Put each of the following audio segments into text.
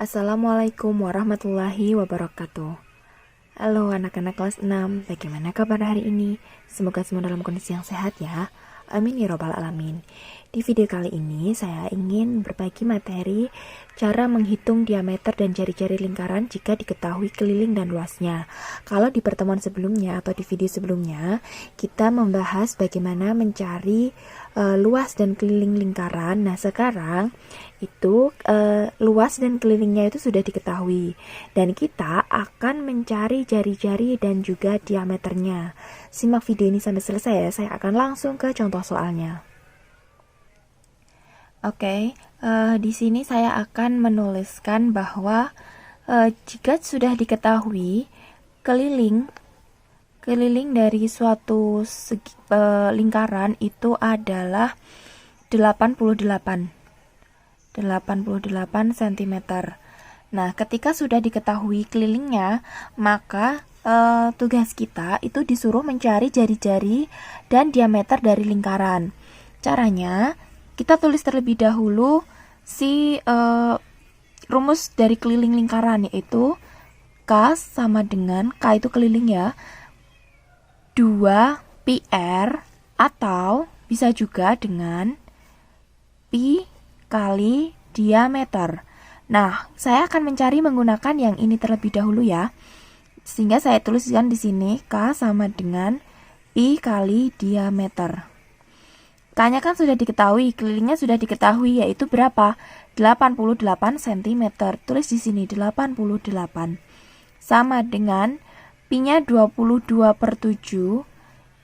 Assalamualaikum warahmatullahi wabarakatuh. Halo anak-anak kelas 6, bagaimana kabar hari ini? Semoga semua dalam kondisi yang sehat ya. Amin ya robbal alamin. Di video kali ini saya ingin berbagi materi cara menghitung diameter dan jari-jari lingkaran jika diketahui keliling dan luasnya. Kalau di pertemuan sebelumnya atau di video sebelumnya, kita membahas bagaimana mencari luas dan keliling lingkaran. Nah, sekarang itu luas dan kelilingnya itu sudah diketahui dan kita akan mencari jari-jari dan juga diameternya. Simak video ini sampai selesai ya, saya akan langsung ke contoh soalnya. Oke, di sini saya akan menuliskan bahwa jika sudah diketahui keliling dari suatu lingkaran itu adalah 88 cm. Nah, ketika sudah diketahui kelilingnya, maka tugas kita itu disuruh mencari jari-jari dan diameter dari lingkaran. Caranya, kita tulis terlebih dahulu rumus dari keliling lingkaran, yaitu K sama dengan, K itu keliling ya, 2 PR, atau bisa juga dengan Pi kali diameter. Nah, saya akan mencari menggunakan yang ini terlebih dahulu ya. Sehingga saya tuliskan di sini K sama dengan Pi kali diameter. K-nya kan sudah diketahui, kelilingnya sudah diketahui, yaitu berapa? 88 cm. Tulis di sini 88. Sama dengan Pi-nya 22/7,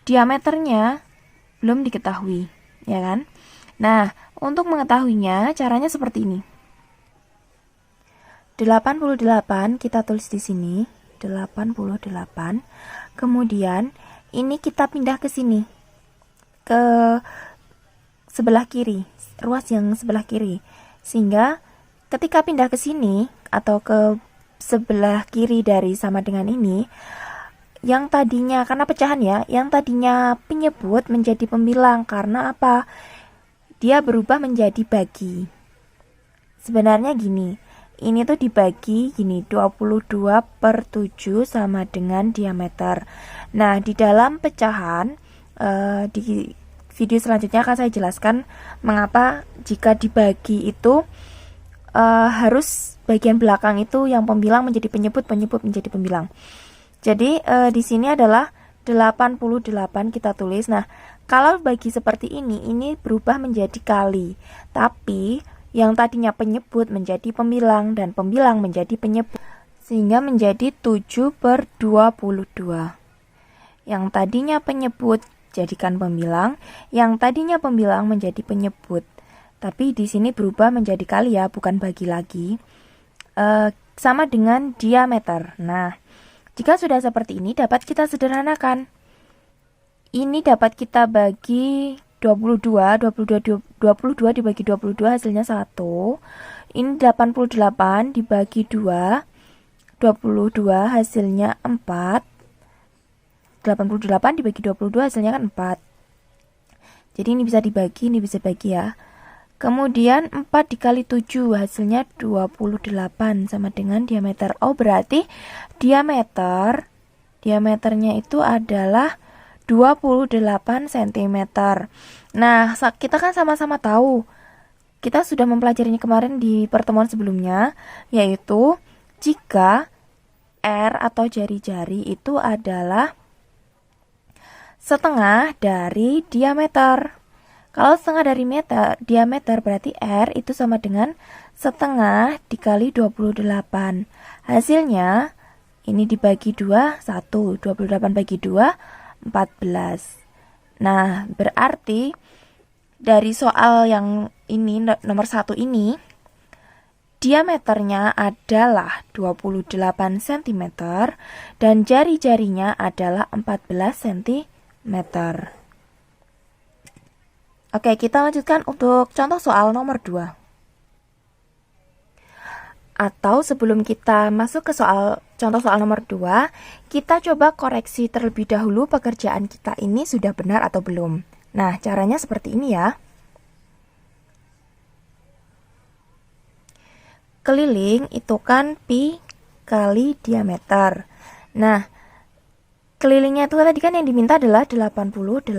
diameternya belum diketahui, ya kan? Nah, untuk mengetahuinya, caranya seperti ini. 88 kita tulis di sini, 88. Kemudian ini kita pindah ke sini, ke sebelah kiri, ruas yang sebelah kiri. Sehingga ketika pindah ke sini atau ke sebelah kiri dari sama dengan ini, yang tadinya, karena pecahan ya, yang tadinya penyebut menjadi pembilang. Karena apa? Dia berubah menjadi bagi. Sebenarnya gini, ini tuh dibagi gini, 22/7 sama dengan diameter. Nah, di dalam pecahan, di video selanjutnya akan saya jelaskan mengapa jika dibagi itu harus bagian belakang itu yang pembilang menjadi penyebut menjadi pembilang. Jadi di sini adalah 88 kita tulis. Nah, kalau bagi seperti ini berubah menjadi kali. Tapi yang tadinya penyebut menjadi pembilang dan pembilang menjadi penyebut, sehingga menjadi 7/22. Yang tadinya penyebut jadikan pembilang, yang tadinya pembilang menjadi penyebut. Tapi di sini berubah menjadi kali ya, bukan bagi lagi. Sama dengan diameter. Nah, jika sudah seperti ini dapat kita sederhanakan. Ini dapat kita bagi 22 dibagi 22 hasilnya 1. Ini 88 dibagi 2, 22 hasilnya 4. 88 dibagi 22 hasilnya kan 4. Jadi ini bisa dibagi, ini bisa bagi ya. Kemudian 4 dikali 7 hasilnya 28 sama dengan diameter. Oh, berarti diameternya itu adalah 28 cm. Nah, kita kan sama-sama tahu, kita sudah mempelajarinya kemarin di pertemuan sebelumnya, yaitu jika R atau jari-jari itu adalah setengah dari diameter. Kalau setengah dari diameter berarti R itu sama dengan setengah dikali 28. Hasilnya ini dibagi 2, 1. 28 bagi 2, 14. Nah, berarti dari soal yang ini, nomor 1 ini, diameternya adalah 28 cm dan jari-jarinya adalah 14 cm. Oke, kita lanjutkan untuk contoh soal nomor 2. Atau sebelum kita masuk ke contoh soal nomor 2, kita coba koreksi terlebih dahulu pekerjaan kita ini sudah benar atau belum. Nah, caranya seperti ini ya. keliling itu kan pi kali diameter. Nah, kelilingnya itu tadi kan yang diminta adalah 88.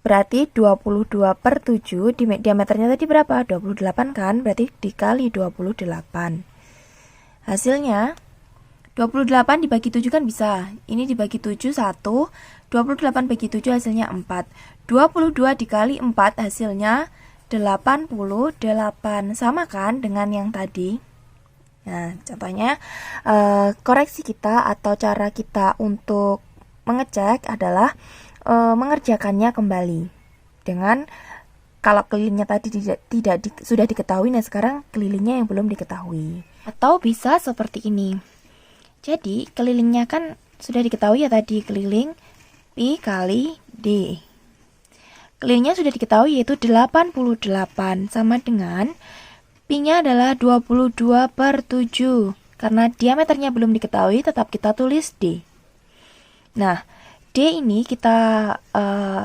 Berarti 22 per 7, diameternya tadi berapa? 28 kan? Berarti dikali 28. Hasilnya 28 dibagi 7 kan bisa. Ini dibagi 7 1, 28 bagi 7 hasilnya 4. 22 dikali 4 hasilnya 88. Sama kan dengan yang tadi? Nah, contohnya koreksi kita atau cara kita untuk mengecek adalah mengerjakannya kembali dengan kalau kelilingnya tadi sudah diketahui, nah sekarang kelilingnya yang belum diketahui. Atau bisa seperti ini. Jadi kelilingnya kan sudah diketahui ya tadi, keliling pi kali d. Kelilingnya sudah diketahui yaitu 88 sama dengan pi-nya adalah 22 per 7. Karena diameternya belum diketahui, tetap kita tulis d. Nah, D ini kita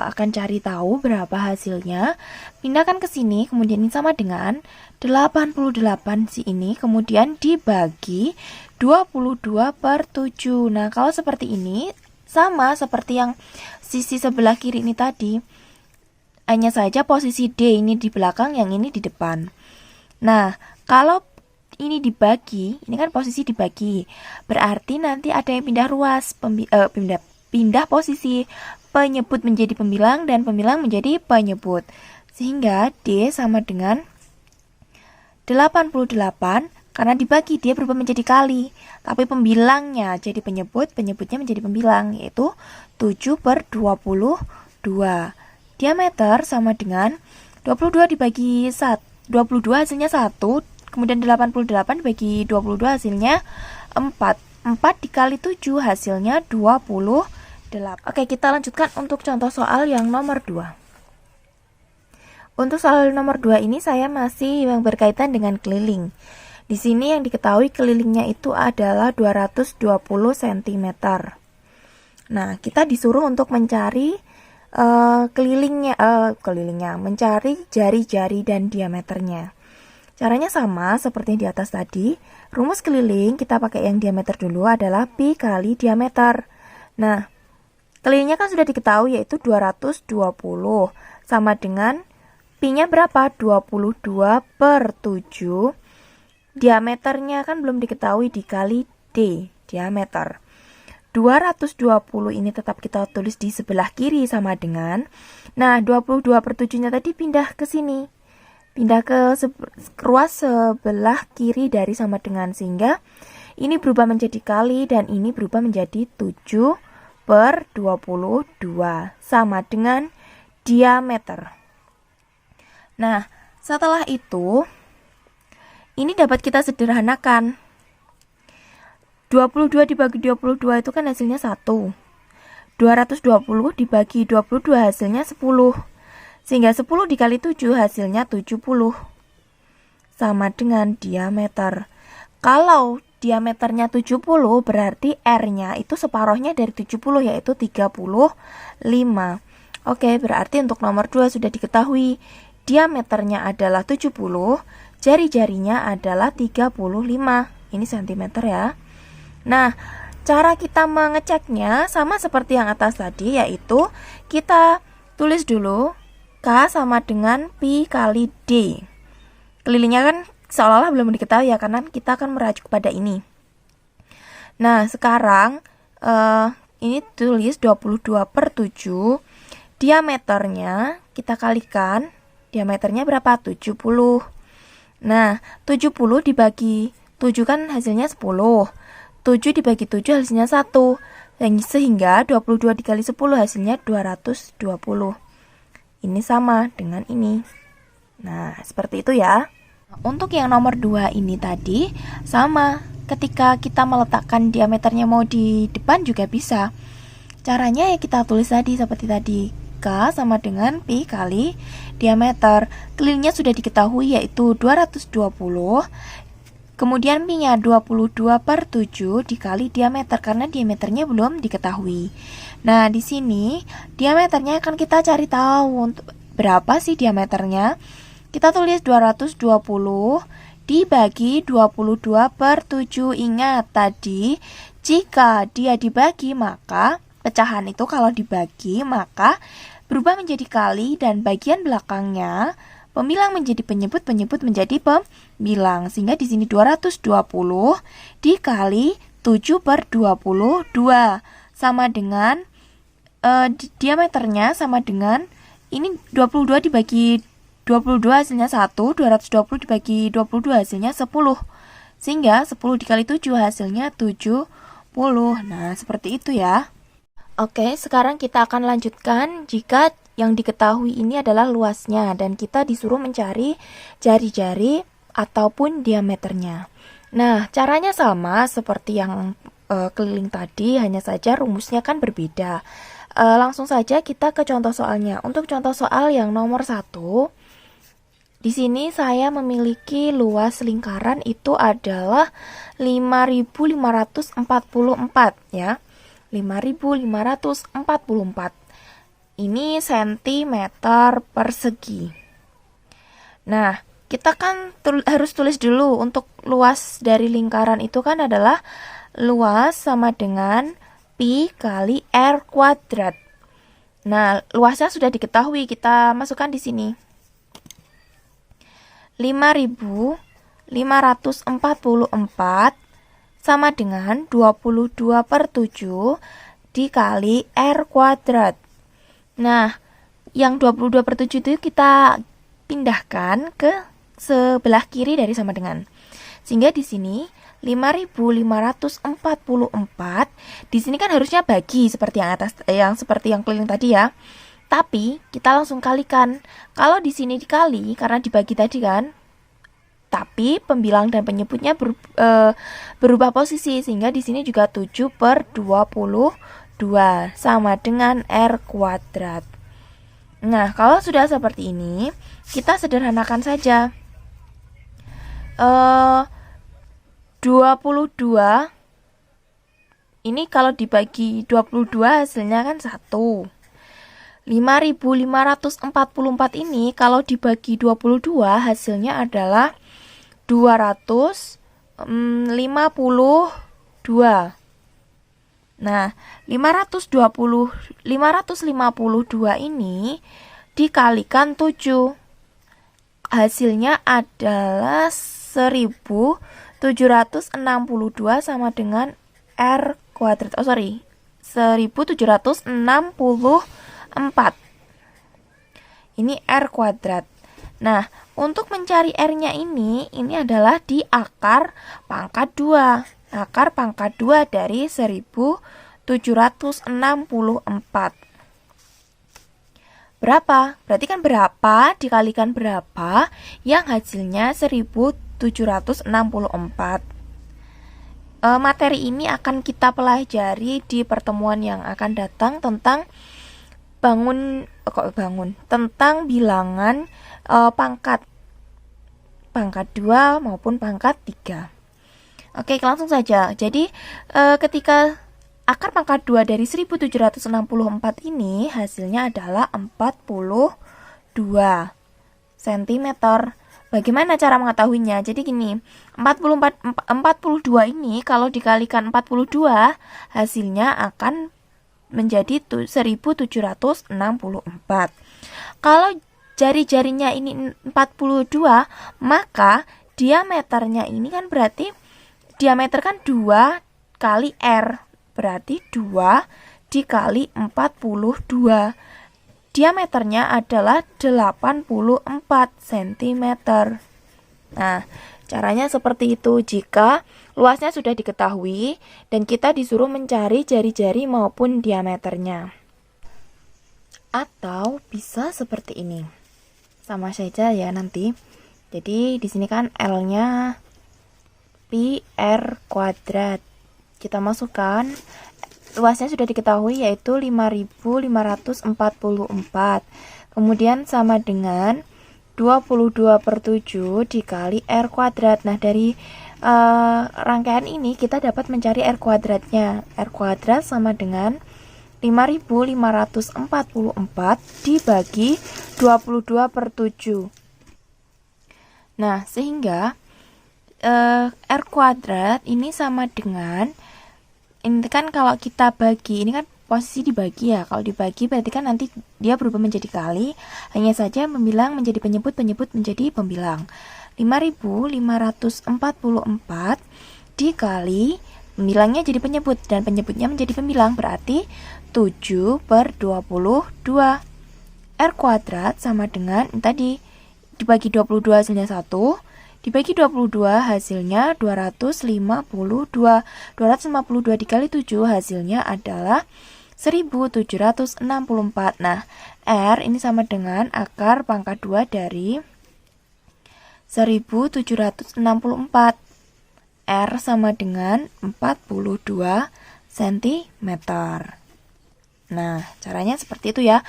akan cari tahu berapa hasilnya. Pindahkan ke sini, kemudian ini sama dengan 88 si ini, kemudian dibagi 22 per 7. Nah, kalau seperti ini, sama seperti yang sisi sebelah kiri ini tadi. Hanya saja posisi D ini di belakang, yang ini di depan. Nah, kalau ini dibagi, ini kan posisi dibagi. Berarti nanti ada yang pindah ruas, pindah posisi, penyebut menjadi pembilang dan pembilang menjadi penyebut, sehingga D sama dengan 88. Karena dibagi dia berubah menjadi kali, tapi pembilangnya jadi penyebut, penyebutnya menjadi pembilang, yaitu 7 per 22. Diameter sama dengan 22 dibagi 22 hasilnya 1, kemudian 88 dibagi 22 hasilnya 4. 4 dikali 7 hasilnya 28. Oke, kita lanjutkan untuk contoh soal yang nomor 2. Untuk soal nomor 2 ini saya masih yang berkaitan dengan keliling. Di sini yang diketahui kelilingnya itu adalah 220 cm. Nah, kita disuruh untuk mencari kelilingnya, mencari jari-jari dan diameternya. Caranya sama seperti yang di atas tadi. Rumus keliling kita pakai yang diameter dulu adalah pi kali diameter. Nah, kelilingnya kan sudah diketahui yaitu 220 sama dengan pi-nya berapa? 22 per 7. Diameternya kan belum diketahui, dikali D, diameter. 220 ini tetap kita tulis di sebelah kiri sama dengan, nah 22 per 7-nya tadi pindah ke sini. Pindah ke ruas sebelah kiri dari sama dengan, sehingga ini berubah menjadi kali dan ini berubah menjadi 7 per 22 sama dengan diameter. Nah, setelah itu ini dapat kita sederhanakan. 22 dibagi 22 itu kan hasilnya 1. 220 dibagi 22 hasilnya 10. Sehingga 10 dikali 7 hasilnya 70. Sama dengan diameter. Kalau diameternya 70 berarti R-nya itu separohnya dari 70 yaitu 35. Oke, berarti untuk nomor 2 sudah diketahui. Diameternya adalah 70, jari-jarinya adalah 35. Ini cm ya. Nah, cara kita mengeceknya sama seperti yang atas tadi, yaitu kita tulis dulu K sama dengan pi kali D. Kelilingnya kan seolah-olah belum diketahui ya, karena kita akan merujuk pada ini. Nah, sekarang ini tulis 22 per 7. Diameternya kita kalikan. Diameternya berapa? 70. Nah, 70 dibagi 7 kan hasilnya 10. 7 dibagi 7 hasilnya 1. Sehingga 22 dikali 10 hasilnya 220. Ini sama dengan ini. Nah, seperti itu ya. Untuk yang nomor 2 ini tadi, sama. Ketika kita meletakkan diameternya mau di depan juga bisa. Caranya ya kita tulis tadi seperti tadi. K sama dengan pi kali diameter. Kelilingnya sudah diketahui yaitu 220. Kemudian pi-nya 22 per 7 dikali diameter karena diameternya belum diketahui. Nah, di sini diameternya akan kita cari tahu untuk berapa sih diameternya. Kita tulis 220 dibagi 22 per 7. Ingat tadi, jika dia dibagi maka pecahan itu kalau dibagi maka berubah menjadi kali dan bagian belakangnya pembilang menjadi penyebut, penyebut menjadi pembilang. Sehingga di sini 220 dikali 7 per 22 sama dengan diameternya sama dengan ini 22 dibagi 22 hasilnya 1, 220 dibagi 22 hasilnya 10. Sehingga 10 dikali 7 hasilnya 70. Nah, seperti itu ya. Oke, sekarang kita akan lanjutkan jika yang diketahui ini adalah luasnya dan kita disuruh mencari jari-jari ataupun diameternya. Nah, caranya sama seperti yang keliling tadi, hanya saja rumusnya kan berbeda. Langsung saja kita ke contoh soalnya. Untuk contoh soal yang nomor 1, di sini saya memiliki luas lingkaran itu adalah 5.544 ya. 5.544. Ini sentimeter persegi. Nah, kita kan harus tulis dulu untuk luas dari lingkaran itu kan adalah luas sama dengan pi kali r kuadrat. Nah, luasnya sudah diketahui, kita masukkan di sini. 5.544 sama dengan 22 per 7 dikali r kuadrat. Nah, yang 22 per 7 itu kita pindahkan ke sebelah kiri dari sama dengan. Sehingga di sini 5.544 di sini kan harusnya bagi seperti yang atas, seperti yang keliling tadi ya. Tapi kita langsung kalikan. Kalau di sini dikali karena dibagi tadi kan. Tapi pembilang dan penyebutnya berubah posisi sehingga di sini juga 7 per 22 sama dengan r kuadrat. Nah, kalau sudah seperti ini, kita sederhanakan saja. 22 ini kalau dibagi 22 hasilnya kan 1. 5.544 ini kalau dibagi 22 hasilnya adalah 252. Nah, 552 ini dikalikan 7. Hasilnya adalah 1.762 sama dengan r kuadrat. 1.764. Ini r kuadrat. Nah, untuk mencari r-nya ini adalah di akar pangkat 2. Akar pangkat 2 dari 1.764. Berapa? Berarti kan berapa dikalikan berapa yang hasilnya 1.764. Materi ini akan kita pelajari di pertemuan yang akan datang tentang tentang bilangan pangkat 2 maupun pangkat 3. Oke, langsung saja. Jadi ketika akar pangkat 2 dari 1.764 ini hasilnya adalah 42 cm. Bagaimana cara mengetahuinya? Jadi gini, 42 ini kalau dikalikan 42 hasilnya akan menjadi 1.764. Kalau jari-jarinya ini 42, maka diameternya ini kan berarti diameter kan 2 kali R. Berarti 2 dikali 42. Diameternya adalah 84 cm. Nah, caranya seperti itu jika luasnya sudah diketahui dan kita disuruh mencari jari-jari maupun diameternya. Atau bisa seperti ini. Sama saja ya nanti. Jadi di sini kan L-nya pi r kuadrat. Kita masukkan luasnya sudah diketahui yaitu 5.544. Kemudian sama dengan 22 per 7 dikali r kuadrat. Nah, dari rangkaian ini kita dapat mencari r kuadratnya. R kuadrat sama dengan 5.544 dibagi 22 per 7. Nah, sehingga R kuadrat ini sama dengan, ini kan kalau kita bagi, ini kan posisi dibagi ya, kalau dibagi berarti kan nanti dia berubah menjadi kali, hanya saja pembilang menjadi penyebut, penyebut menjadi pembilang. 5544 dikali pembilangnya jadi penyebut dan penyebutnya menjadi pembilang, berarti 7/22. R kuadrat sama dengan tadi dibagi 22 hasilnya 1, dibagi 22 hasilnya 252. 252 dikali 7 hasilnya adalah 1764. Nah, R ini sama dengan akar pangkat 2 dari 1764. R sama dengan 42 cm. Nah, caranya seperti itu ya.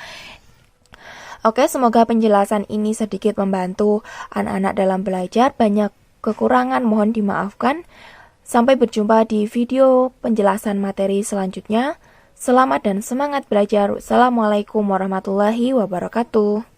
Oke, semoga penjelasan ini sedikit membantu anak-anak dalam belajar. Banyak kekurangan mohon dimaafkan. Sampai berjumpa di video penjelasan materi selanjutnya. Selamat dan semangat belajar. Wassalamualaikum warahmatullahi wabarakatuh.